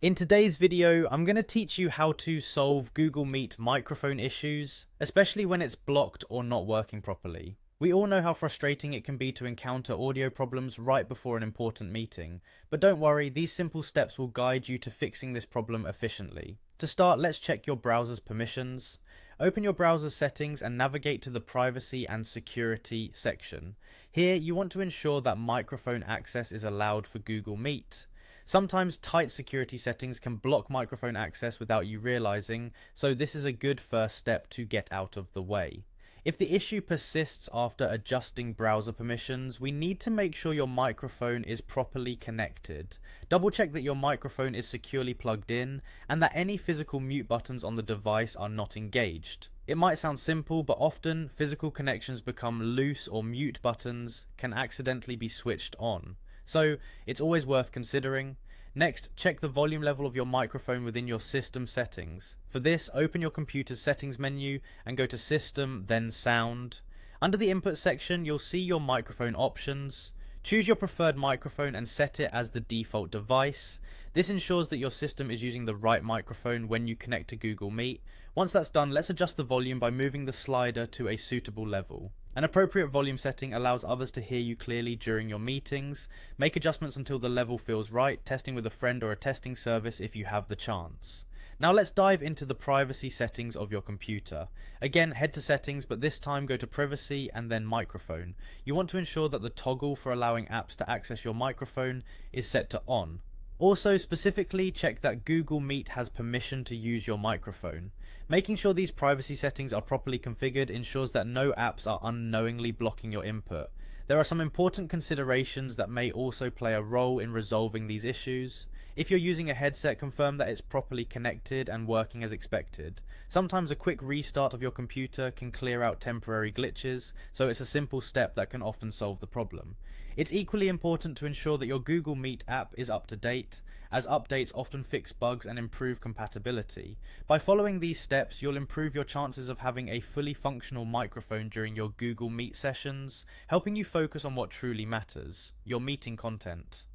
In today's video, I'm going to teach you how to solve Google Meet microphone issues, especially when it's blocked or not working properly. We all know how frustrating it can be to encounter audio problems right before an important meeting, but don't worry, these simple steps will guide you to fixing this problem efficiently. To start, let's check your browser's permissions. Open your browser's settings and navigate to the Privacy and Security section. Here, you want to ensure that microphone access is allowed for Google Meet. Sometimes tight security settings can block microphone access without you realizing, so this is a good first step to get out of the way. If the issue persists after adjusting browser permissions, we need to make sure your microphone is properly connected. Double check that your microphone is securely plugged in and that any physical mute buttons on the device are not engaged. It might sound simple, but often physical connections become loose or mute buttons can accidentally be switched on. So it's always worth considering. Next, check the volume level of your microphone within your system settings. For this, open your computer's settings menu and go to System, then Sound. Under the Input section, you'll see your microphone options. Choose your preferred microphone and set it as the default device. This ensures that your system is using the right microphone when you connect to Google Meet. Once that's done, let's adjust the volume by moving the slider to a suitable level. An appropriate volume setting allows others to hear you clearly during your meetings. Make adjustments until the level feels right, testing with a friend or a testing service if you have the chance. Now let's dive into the privacy settings of your computer. Again, head to settings, but this time go to privacy and then microphone. You want to ensure that the toggle for allowing apps to access your microphone is set to on. Also, specifically check that Google Meet has permission to use your microphone. Making sure these privacy settings are properly configured ensures that no apps are unknowingly blocking your input. There are some important considerations that may also play a role in resolving these issues. If you're using a headset, confirm that it's properly connected and working as expected. Sometimes a quick restart of your computer can clear out temporary glitches, so it's a simple step that can often solve the problem. It's equally important to ensure that your Google Meet app is up to date, as updates often fix bugs and improve compatibility. By following these steps, you'll improve your chances of having a fully functional microphone during your Google Meet sessions, helping you focus on what truly matters, your meeting content.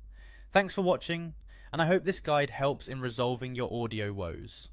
Thanks for watching, and I hope this guide helps in resolving your audio woes.